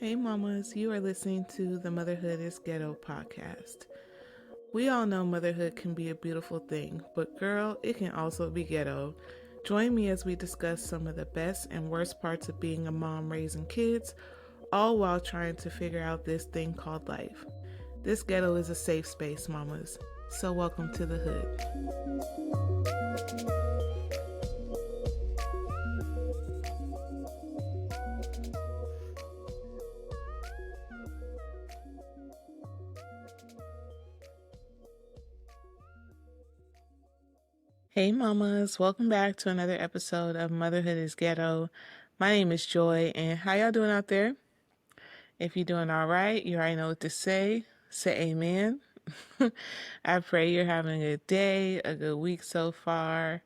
Hey mamas, you are listening to the Motherhood is Ghetto podcast. We all know motherhood can be a beautiful thing, but girl, it can also be ghetto. Join me as we discuss some of the best and worst parts of being a mom raising kids, all while trying to figure out this thing called life. This ghetto is a safe space, mamas. So welcome to the hood. Hey mamas, welcome back to another episode of Motherhood is Ghetto. My name is Joy, and how y'all doing out there? If you're doing all right, you already know what to say. Say amen. I pray you're having a good day, a good week so far.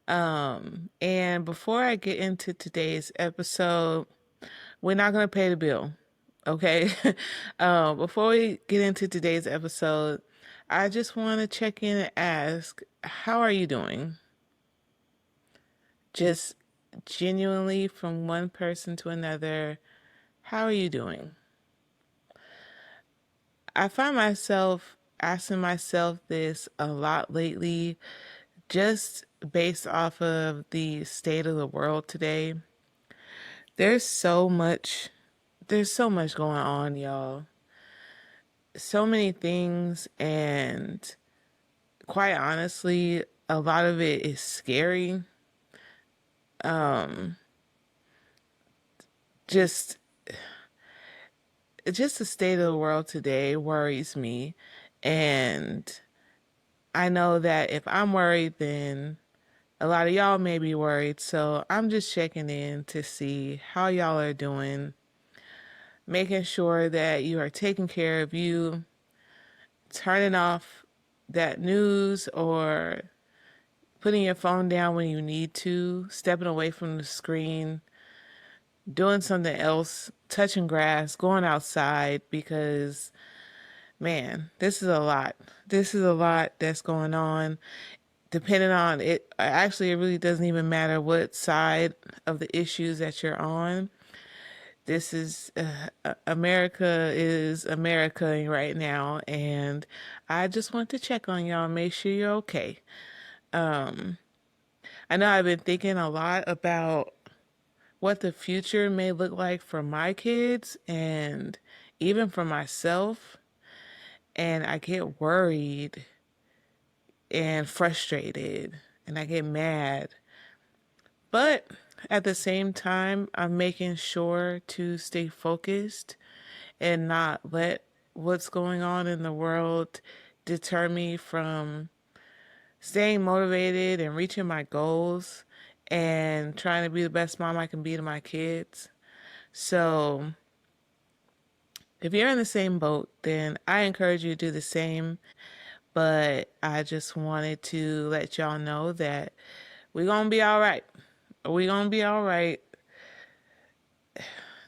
And before I get into today's episode, we're not going to pay the bill, okay? Before we get into today's episode, I just want to check in and ask, how are you doing? Just genuinely from one person to another, how are you doing? I find myself asking myself this a lot lately, just based off of the state of the world today. There's so much, there's so much going on, y'all. So many things, and quite honestly, a lot of it is scary. Um, just just the state of the world today worries me. And I know that if I'm worried, then a lot of y'all may be worried. So I'm just checking in to see how y'all are doing, making sure that you are taking care of you, turning off that news or putting your phone down when you need to, stepping away from the screen, doing something else, touching grass, going outside, because man, this is a lot. This is a lot that's going on. Depending on it, actually, it really doesn't even matter what side of the issues that you're on. This is America is America right now, and I just want to check on y'all, make sure you're okay. I know I've been thinking a lot about what the future may look like for my kids and even for myself, and I get worried and frustrated and I get mad. But at the same time, I'm making sure to stay focused and not let what's going on in the world deter me from staying motivated and reaching my goals and trying to be the best mom I can be to my kids. So, if you're in the same boat, then I encourage you to do the same. But I just wanted to let y'all know that we're going to be all right. We're going to be all right.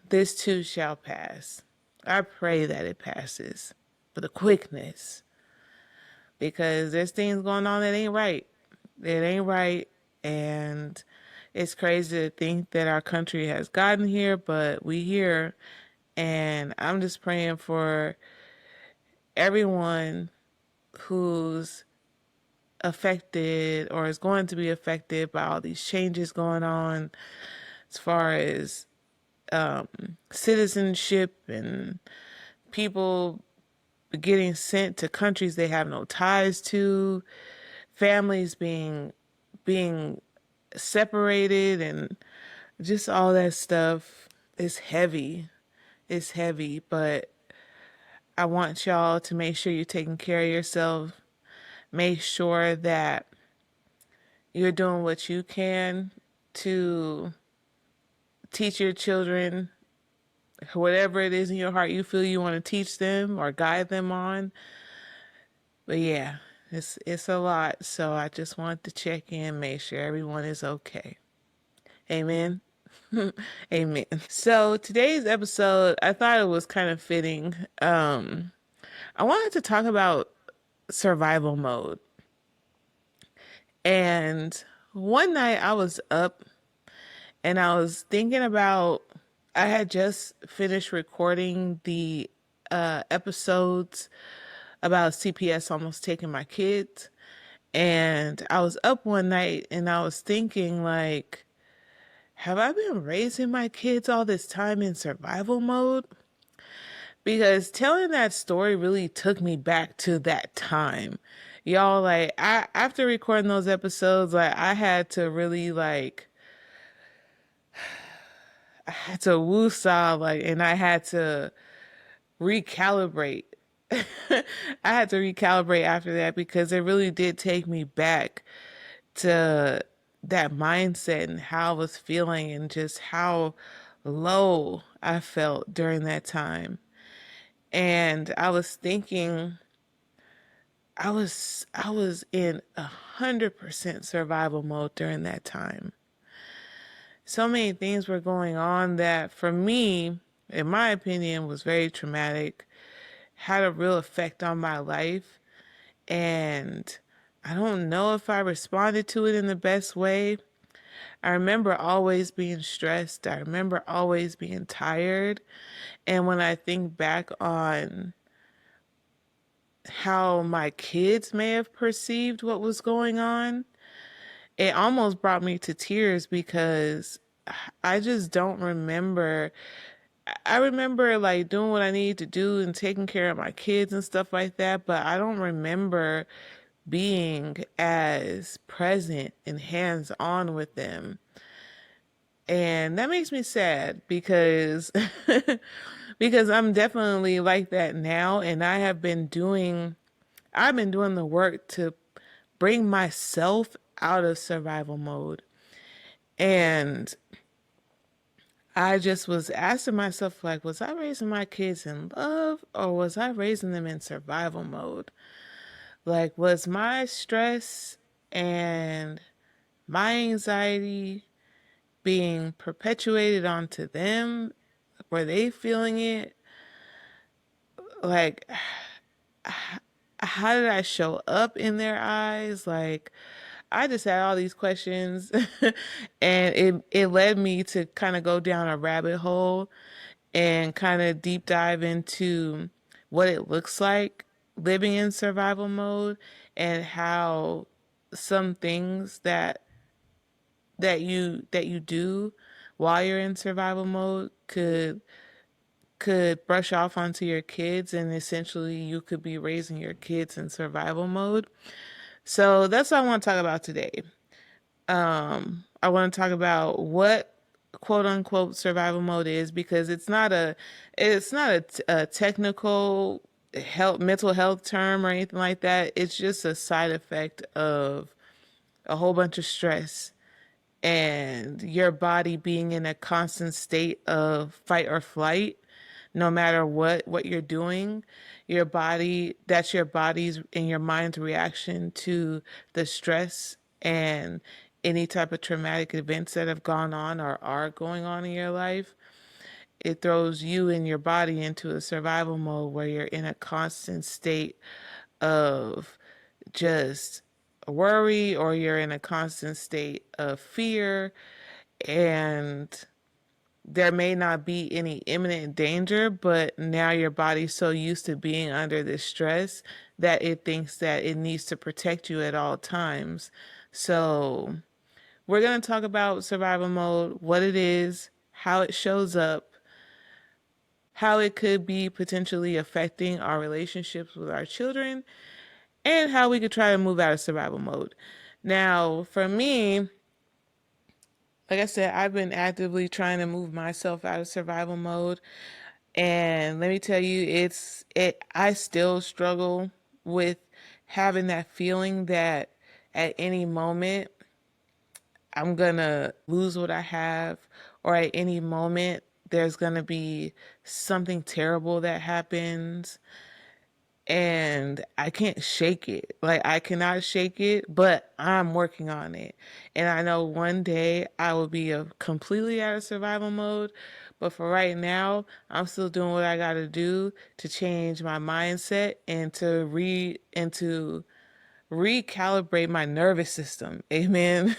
This too shall pass. I pray that it passes for the quickness, because there's things going on that ain't right. It ain't right. And it's crazy to think that our country has gotten here, but we here. And I'm just praying for everyone who's affected or is going to be affected by all these changes going on as far as citizenship and people getting sent to countries they have no ties to, families being separated, and just all that stuff is heavy. It's heavy, but I want y'all to make sure you're taking care of yourself. Make sure that you're doing what you can to teach your children whatever it is in your heart you feel you want to teach them or guide them on. But yeah, it's a lot. So I just want to check in, make sure everyone is okay. Amen. Amen. So today's episode, I thought it was kind of fitting. I wanted to talk about survival mode. And one night I was up and I was thinking about I had just finished recording the episodes about CPS almost taking my kids. And I was up one night and I was thinking, like, have I been raising my kids all this time in survival mode? Because telling that story really took me back to that time. Y'all, like, after recording those episodes, like, I had to really, like, I had to woosah, like, and I had to recalibrate. I had to recalibrate after that because it really did take me back to that mindset and how I was feeling and just how low I felt during that time. And I was thinking I was in 100% survival mode during that time. So many things were going on that for me, in my opinion, was very traumatic, had a real effect on my life. And I don't know if I responded to it in the best way. I remember always being stressed. I remember always being tired. And when I think back on how my kids may have perceived what was going on, it almost brought me to tears because I just don't remember. I remember like doing what I needed to do and taking care of my kids and stuff like that, but I don't remember being as present and hands on with them. And that makes me sad because because I'm definitely like that now and I've been doing the work to bring myself out of survival mode. And I just was asking myself, like, was I raising my kids in love or was I raising them in survival mode? Like, was my stress and my anxiety being perpetuated onto them? Were they feeling it? Like, how did I show up in their eyes? Like, I just had all these questions and it led me to kind of go down a rabbit hole and kind of deep dive into what it looks like living in survival mode and how some things that you do while you're in survival mode could brush off onto your kids and essentially you could be raising your kids in survival mode. So that's what I want to talk about today. I want to talk about what quote unquote survival mode is because it's not a technical health mental health term or anything like that. It's just a side effect of a whole bunch of stress and your body being in a constant state of fight or flight no matter what you're doing. Your body, that's your body's and your mind's reaction to the stress and any type of traumatic events that have gone on or are going on in your life. It throws you and your body into a survival mode where you're in a constant state of just worry or you're in a constant state of fear, and there may not be any imminent danger, but now your body's so used to being under this stress that it thinks that it needs to protect you at all times. So, we're going to talk about survival mode, what it is, how it shows up, how it could be potentially affecting our relationships with our children, and how we could try to move out of survival mode. Now, for me, like I said, I've been actively trying to move myself out of survival mode. And let me tell you, I still struggle with having that feeling that at any moment I'm gonna lose what I have, or at any moment there's gonna be something terrible that happens and I can't shake it. Like I cannot shake it, but I'm working on it. And I know one day I will be completely out of survival mode, but for right now, I'm still doing what I got to do to change my mindset and to recalibrate my nervous system. Amen.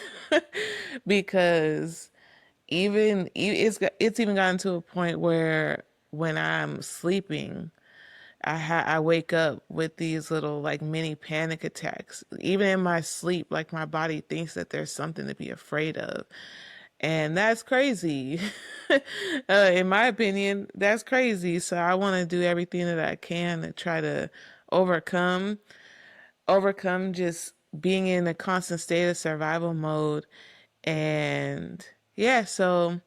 Because it's even gotten to a point where when I'm sleeping, I wake up with these little like mini panic attacks. Even in my sleep, like my body thinks that there's something to be afraid of. And that's crazy. In my opinion, that's crazy. So I want to do everything that I can to try to overcome overcome just being in a constant state of survival mode. And yeah, so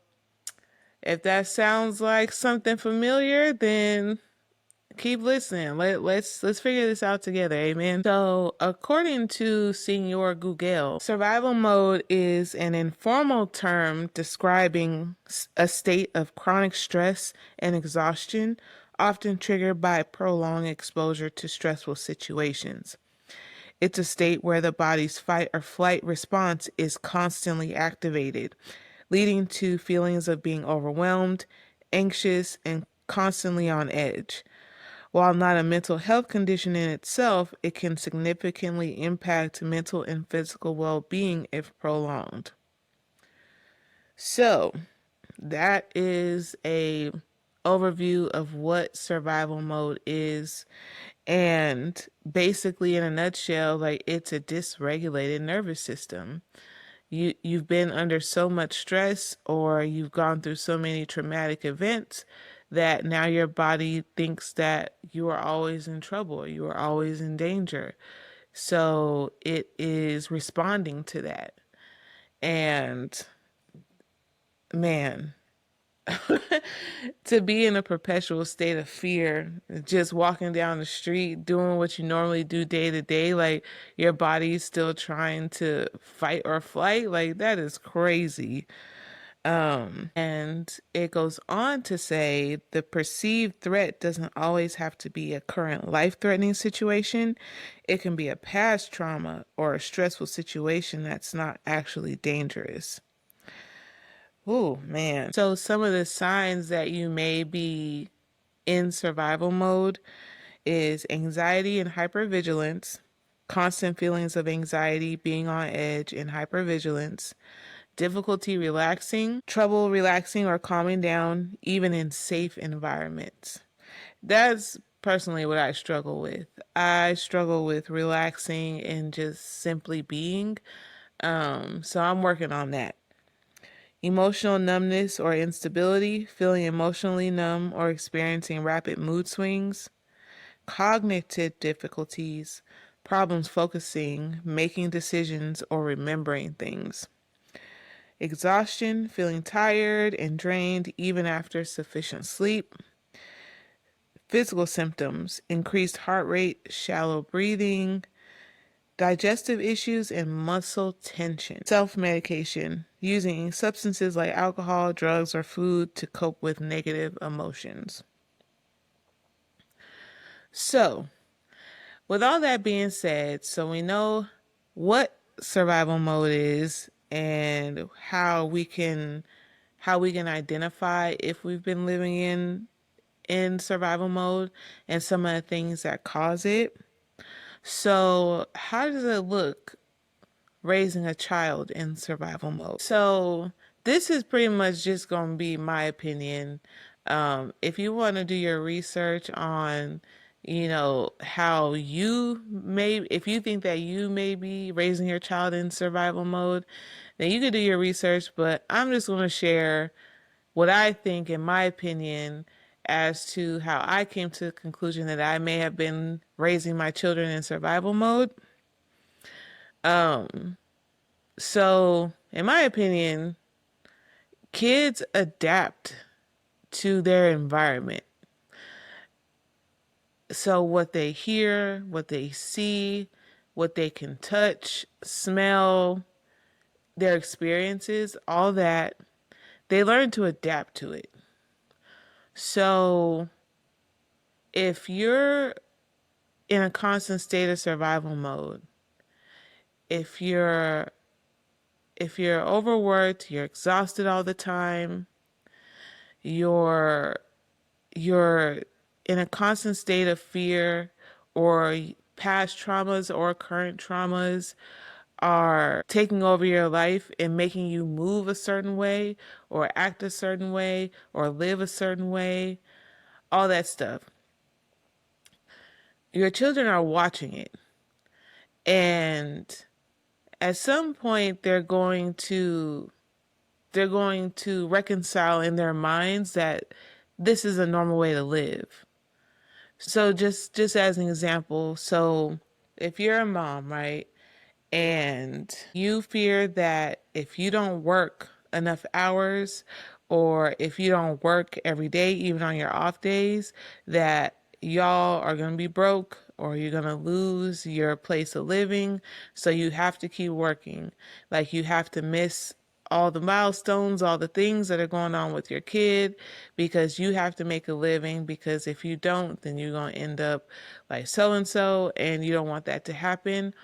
if that sounds like something familiar, then keep listening. Let's figure this out together, amen. So, according to Senor Google, survival mode is an informal term describing a state of chronic stress and exhaustion, often triggered by prolonged exposure to stressful situations. It's a state where the body's fight or flight response is constantly activated, leading to feelings of being overwhelmed, anxious, and constantly on edge. While not a mental health condition in itself, it can significantly impact mental and physical well being if prolonged. So, that is a overview of what survival mode is, and basically in a nutshell, like it's a dysregulated nervous system. You've been under so much stress, or you've gone through so many traumatic events, that now your body thinks that you are always in trouble, you are always in danger. So it is responding to that. And man, to be in a perpetual state of fear, just walking down the street, doing what you normally do day to day, like your body's still trying to fight or flight, like that is crazy. And it goes on to say the perceived threat doesn't always have to be a current life threatening situation. It can be a past trauma or a stressful situation that's not actually dangerous. Oh, man. So, some of the signs that you may be in survival mode is anxiety and hypervigilance, constant feelings of anxiety, being on edge, and hypervigilance, difficulty relaxing, trouble relaxing or calming down, even in safe environments. That's personally what I struggle with. I struggle with relaxing and just simply being. So I'm working on that. Emotional numbness or instability, feeling emotionally numb or experiencing rapid mood swings, cognitive difficulties, problems focusing, making decisions, or remembering things. Exhaustion, feeling tired and drained even after sufficient sleep. Physical symptoms, increased heart rate, shallow breathing, digestive issues, and muscle tension. Self-medication, using substances like alcohol, drugs, or food to cope with negative emotions. So, with all that being said, so we know what survival mode is and how we can identify if we've been living in survival mode and some of the things that cause it. So, how does it look raising a child in survival mode? So, this is pretty much just going to be my opinion. If you want to do your research on, how if you think that you may be raising your child in survival mode, then you could do your research. But I'm just going to share what I think, in my opinion, as to how I came to the conclusion that I may have been raising my children in survival mode. So, in my opinion, kids adapt to their environment. So, what they hear, what they see, what they can touch, smell, their experiences, all that, they learn to adapt to it. So, if you're in a constant state of survival mode, if you're overworked, you're exhausted all the time, you're you're in a constant state of fear or past traumas or current traumas, are taking over your life and making you move a certain way or act a certain way or live a certain way, all that stuff. Your children are watching it. And at some point they're going to reconcile in their minds that this is a normal way to live. So just as an example, so if you're a mom, right? And you fear that if you don't work enough hours or if you don't work every day, even on your off days, that y'all are going to be broke or you're going to lose your place of living. So you have to keep working. Like you have to miss all the milestones, all the things that are going on with your kid because you have to make a living. Because if you don't, then you're going to end up like so and so, and you don't want that to happen.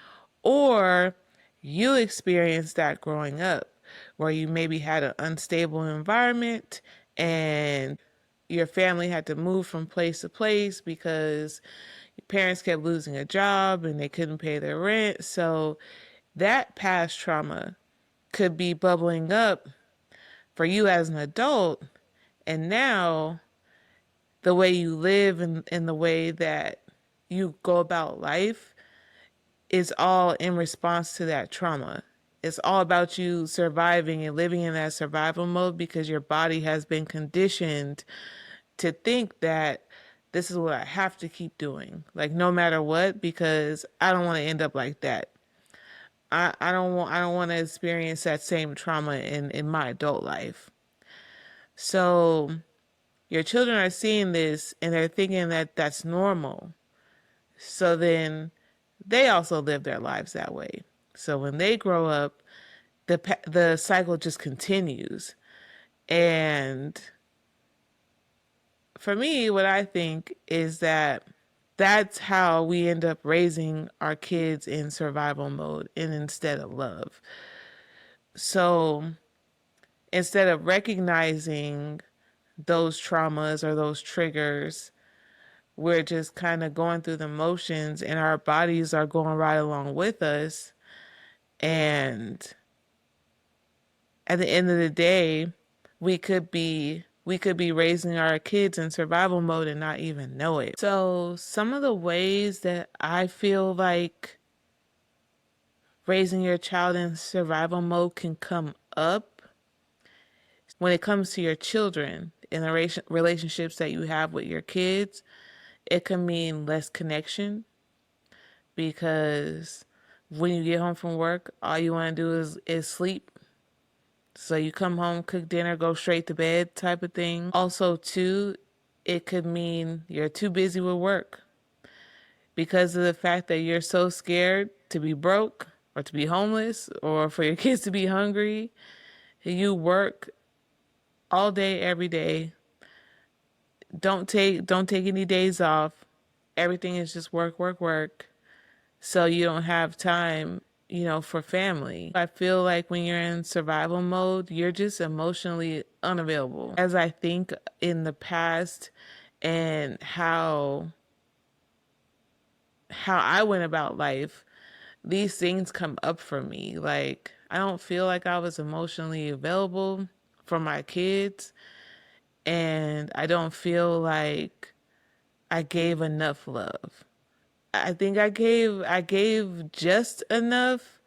Or you experienced that growing up where you maybe had an unstable environment and your family had to move from place to place because your parents kept losing a job and they couldn't pay their rent. So that past trauma could be bubbling up for you as an adult. And now the way you live and the way that you go about life is all in response to that trauma. It's all about you surviving and living in that survival mode because your body has been conditioned to think that this is what I have to keep doing, like no matter what, because I don't want to end up like that. I don't want to experience that same trauma in my adult life. So your children are seeing this and they're thinking that that's normal. So then they also live their lives that way. So when they grow up, the cycle just continues. And for me, what I think is that that's how we end up raising our kids in survival mode and instead of love. So instead of recognizing those traumas or those triggers, we're just kind of going through the motions and our bodies are going right along with us. And at the end of the day, we could be raising our kids in survival mode and not even know it. So some of the ways that I feel like raising your child in survival mode can come up when it comes to your children and the relationships that you have with your kids. It can mean less connection because when you get home from work, all you want to do is sleep. So you come home, cook dinner, go straight to bed type of thing. Also, too, it could mean you're too busy with work because of the fact that you're so scared to be broke or to be homeless or for your kids to be hungry. You work all day, every day. Don't take any days off. Everything is just work, work, work. So you don't have time, for family. I feel like when you're in survival mode, you're just emotionally unavailable. As I think in the past and how I went about life, these things come up for me. Like I don't feel like I was emotionally available for my kids, and I don't feel like I gave enough love. I think I gave just enough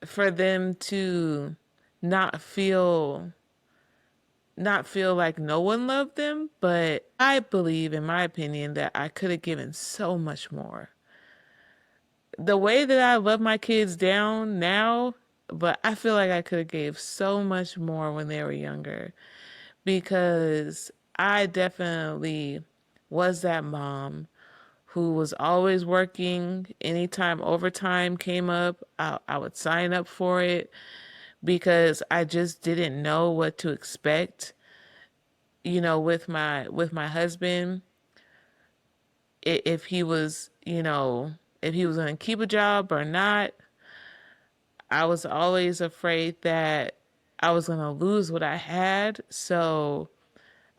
for them to not feel not feel like no one loved them, but I believe in my opinion that I could have given so much more. The way that I love my kids down now, but I feel like I could have gave so much more when they were younger because I definitely was that mom who was always working. Anytime overtime came up, I would sign up for it because I just didn't know what to expect. With my husband, if he was, if he was going to keep a job or not, I was always afraid that I was going to lose what I had. So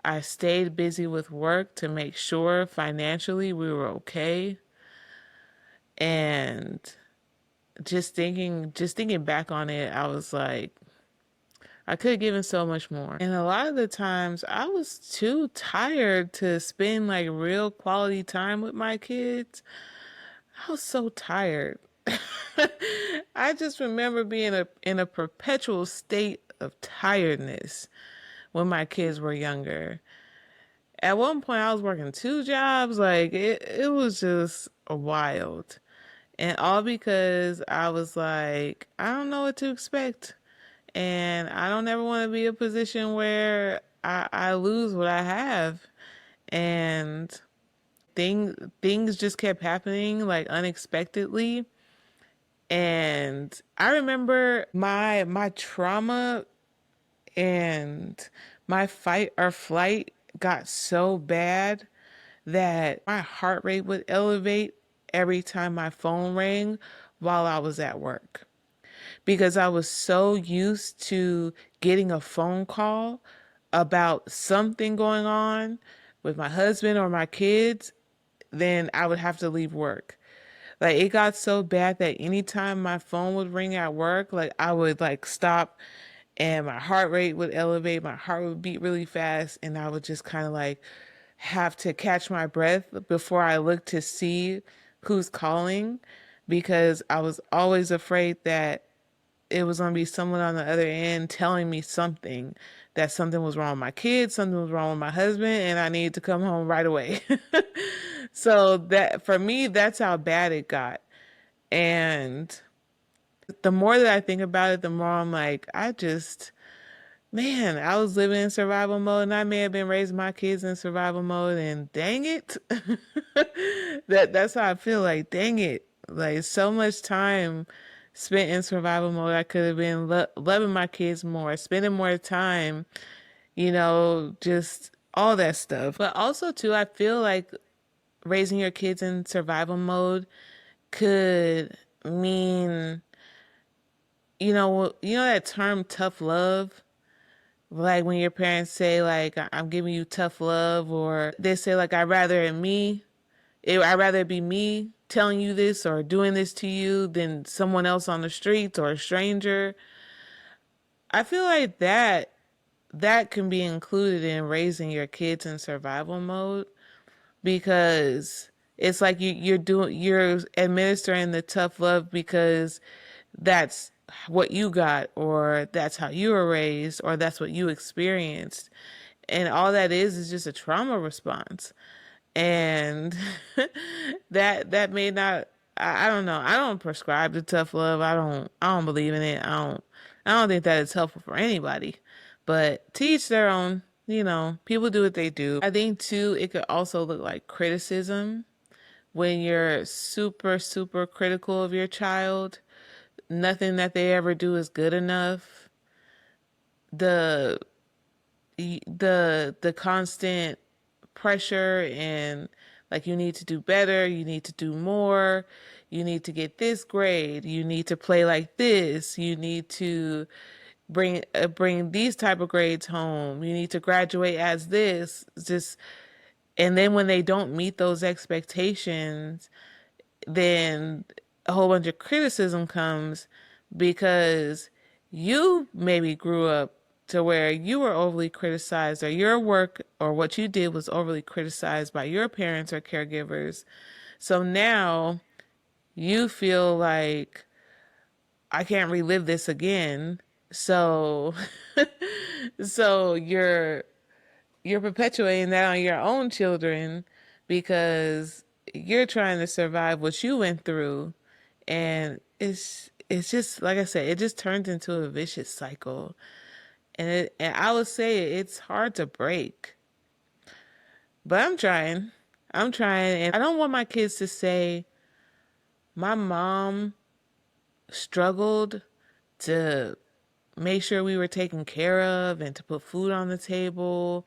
I stayed busy with work to make sure financially we were okay. And just thinking back on it, I was like, I could have given so much more. And a lot of the times I was too tired to spend like real quality time with my kids. I was so tired. I just remember being in a perpetual state of tiredness when my kids were younger. At one point I was working two jobs, like it was just wild. And all because I was like, I don't know what to expect. And I don't ever want to be in a position where I lose what I have. And things just kept happening like unexpectedly. And I remember my trauma and my fight or flight got so bad that my heart rate would elevate every time my phone rang while I was at work, because I was so used to getting a phone call about something going on with my husband or my kids, then I would have to leave work. Like it got so bad that anytime my phone would ring at work, like I would like stop and my heart rate would elevate, my heart would beat really fast, and I would just kind of like have to catch my breath before I looked to see who's calling, because I was always afraid that it was going to be someone on the other end telling me something, that something was wrong with my kids, something was wrong with my husband, and I needed to come home right away. So that for me, that's how bad it got. And the more that I think about it, the more I'm like, man, I was living in survival mode and I may have been raising my kids in survival mode, and dang it. That's how I feel, like dang it. Like so much time spent in survival mode. I could have been loving my kids more, spending more time, just all that stuff. But also too, I feel like raising your kids in survival mode could mean, that term tough love. Like when your parents say like I'm giving you tough love, or they say like I'd rather it be me telling you this or doing this to you than someone else on the streets or a stranger. I feel like that can be included in raising your kids in survival mode, because it's like you're administering the tough love because that's what you got, or that's how you were raised, or that's what you experienced, and all that is just a trauma response. And that may not, I don't know, I don't prescribe to tough love. I don't believe in it. I don't think that it's helpful for anybody, but to each their own. People do what they do. I think too it could also look like criticism. When you're super super critical of your child, nothing that they ever do is good enough. The the constant pressure, and like you need to do better, you need to do more, you need to get this grade, you need to play like this, you need to bring these type of grades home, you need to graduate as this. Just, and then when they don't meet those expectations, then a whole bunch of criticism comes, because you maybe grew up to where you were overly criticized, or your work or what you did was overly criticized by your parents or caregivers. So now you feel like I can't relive this again. So so you're perpetuating that on your own children, because you're trying to survive what you went through, and it's just like I said, it just turns into a vicious cycle, and I would say it's hard to break, but I'm trying, and I don't want my kids to say my mom struggled to make sure we were taken care of and to put food on the table.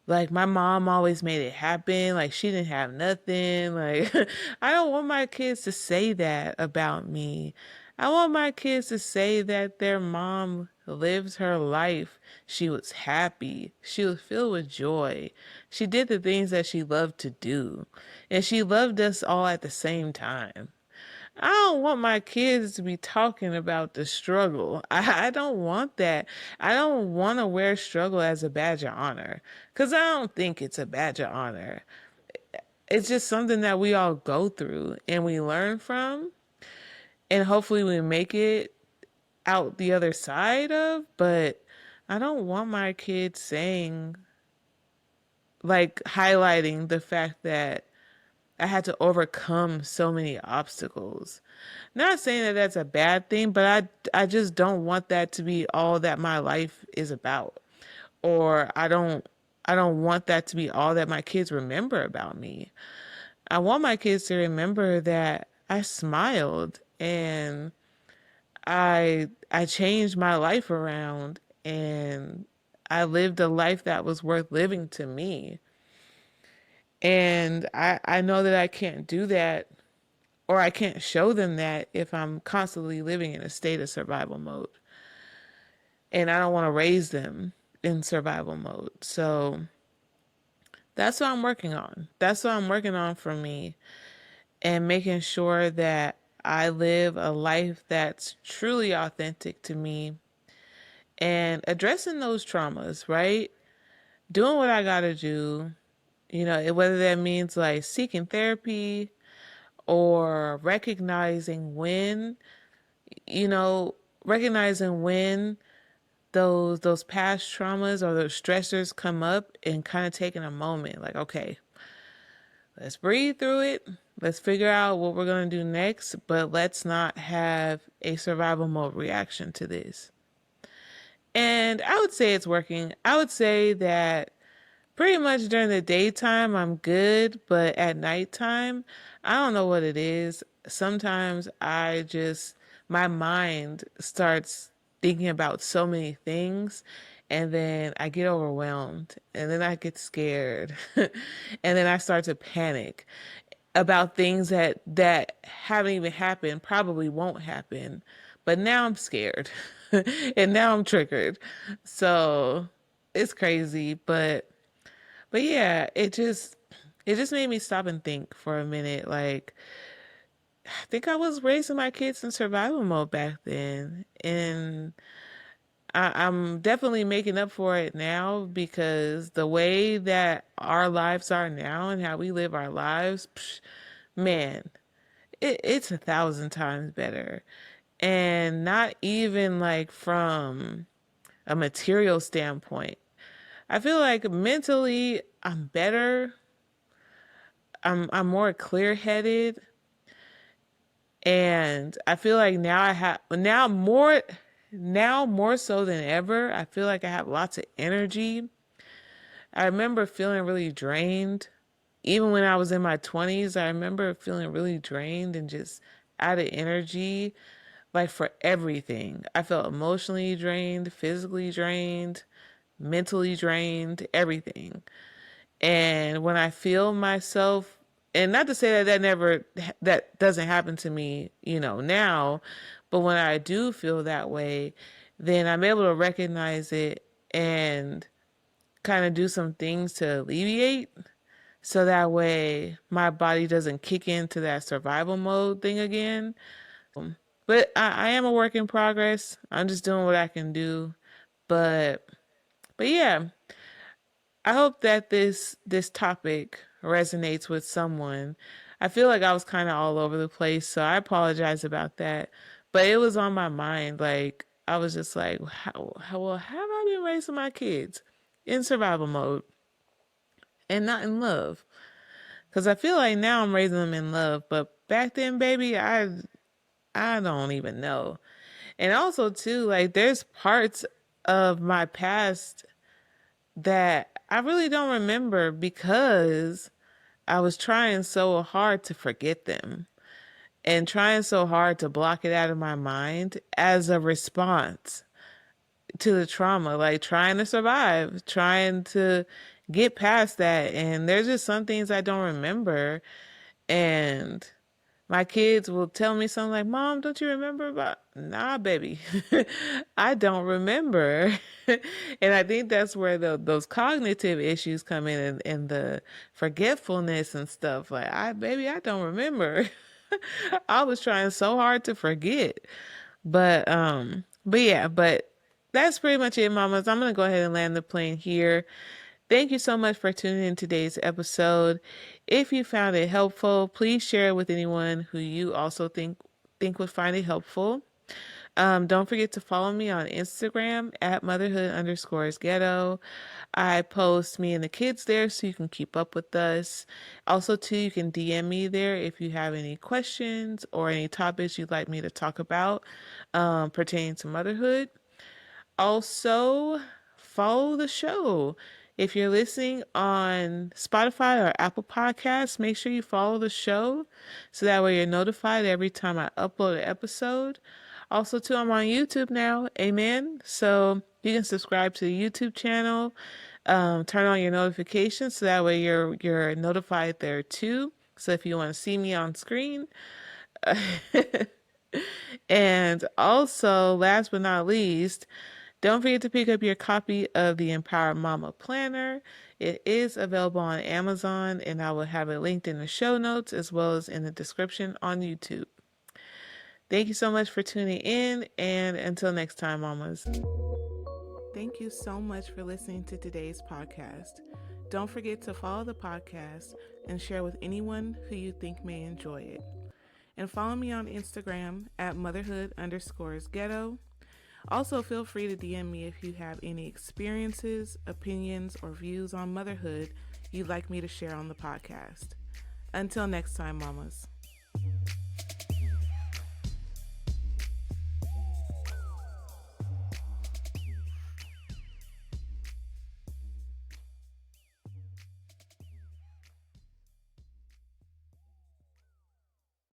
Like my mom always made it happen. Like she didn't have nothing. Like I don't want my kids to say that about me. I want my kids to say that their mom lived her life. She was happy. She was filled with joy. She did the things that she loved to do. And she loved us all at the same time. I don't want my kids to be talking about the struggle. I don't want that. I don't want to wear struggle as a badge of honor because I don't think it's a badge of honor. It's just something that we all go through and we learn from, and hopefully we make it out the other side of. But I don't want my kids saying, like, highlighting the fact that I had to overcome so many obstacles. Not saying that that's a bad thing, but I just don't want that to be all that my life is about. Or I don't want that to be all that my kids remember about me. I want my kids to remember that I smiled and I changed my life around and I lived a life that was worth living to me. And I know that I can't do that or I can't show them that if I'm constantly living in a state of survival mode. And I don't want to raise them in survival mode. So that's what I'm working on. That's what I'm working on for me and making sure that I live a life that's truly authentic to me and addressing those traumas, right? Doing what I got to do, whether that means like seeking therapy or you know, recognizing when those past traumas or those stressors come up and kind of taking a moment like, okay, let's breathe through it. Let's figure out what we're going to do next, but let's not have a survival mode reaction to this. And I would say it's working. I would say that pretty much during the daytime, I'm good, but at nighttime, I don't know what it is. Sometimes my mind starts thinking about so many things, and then I get overwhelmed, and then I get scared, and then I start to panic about things that haven't even happened, probably won't happen, but now I'm scared, and now I'm triggered. So it's crazy, but yeah, it just made me stop and think for a minute. Like, I think I was raising my kids in survival mode back then, and I'm definitely making up for it now because the way that our lives are now and how we live our lives, man, it's 1,000 times better. And not even like from a material standpoint. I feel like mentally I'm better. I'm more clear headed, and I feel like now more so than ever. I feel like I have lots of energy. I remember feeling really drained, even when I was in my 20s. I remember feeling really drained and just out of energy, like for everything. I felt emotionally drained, physically drained, mentally drained, everything. And when I feel myself, and not to say that doesn't happen to me, now, but when I do feel that way, then I'm able to recognize it and kind of do some things to alleviate so that way my body doesn't kick into that survival mode thing again. But I am a work in progress. I'm just doing what I can do. But but yeah, I hope that this topic resonates with someone. I feel like I was kind of all over the place, so I apologize about that. But it was on my mind. Like I was just like, how have I been raising my kids in survival mode and not in love? Because I feel like now I'm raising them in love, but back then, baby, I don't even know. And also too, like there's parts of my past that I really don't remember because I was trying so hard to forget them and trying so hard to block it out of my mind as a response to the trauma, like trying to survive, trying to get past that. And there's just some things I don't remember. And my kids will tell me something like, Mom, don't you remember about? Nah, baby, I don't remember. And I think that's where those cognitive issues come in and the forgetfulness and stuff. Like, baby, I don't remember. I was trying so hard to forget. But that's pretty much it, mamas. I'm gonna go ahead and land the plane here. Thank you so much for tuning in today's episode. If you found it helpful, please share it with anyone who you also think would find it helpful. Don't forget to follow me on Instagram at motherhood_ghetto. I post me and the kids there so you can keep up with us. Also, too, you can DM me there if you have any questions or any topics you'd like me to talk about pertaining to motherhood. Also, follow the show. If you're listening on Spotify or Apple Podcasts, make sure you follow the show so that way you're notified every time I upload an episode. Also, too, I'm on YouTube now. Amen. So you can subscribe to the YouTube channel, turn on your notifications so that way you're notified there too. So if you want to see me on screen, and also, last but not least, don't forget to pick up your copy of the Empower Mama Planner. It is available on Amazon, and I will have it linked in the show notes as well as in the description on YouTube. Thank you so much for tuning in, and until next time, mamas. Thank you so much for listening to today's podcast. Don't forget to follow the podcast and share with anyone who you think may enjoy it. And follow me on Instagram at motherhood_ghetto. Also, feel free to DM me if you have any experiences, opinions, or views on motherhood you'd like me to share on the podcast. Until next time, mamas.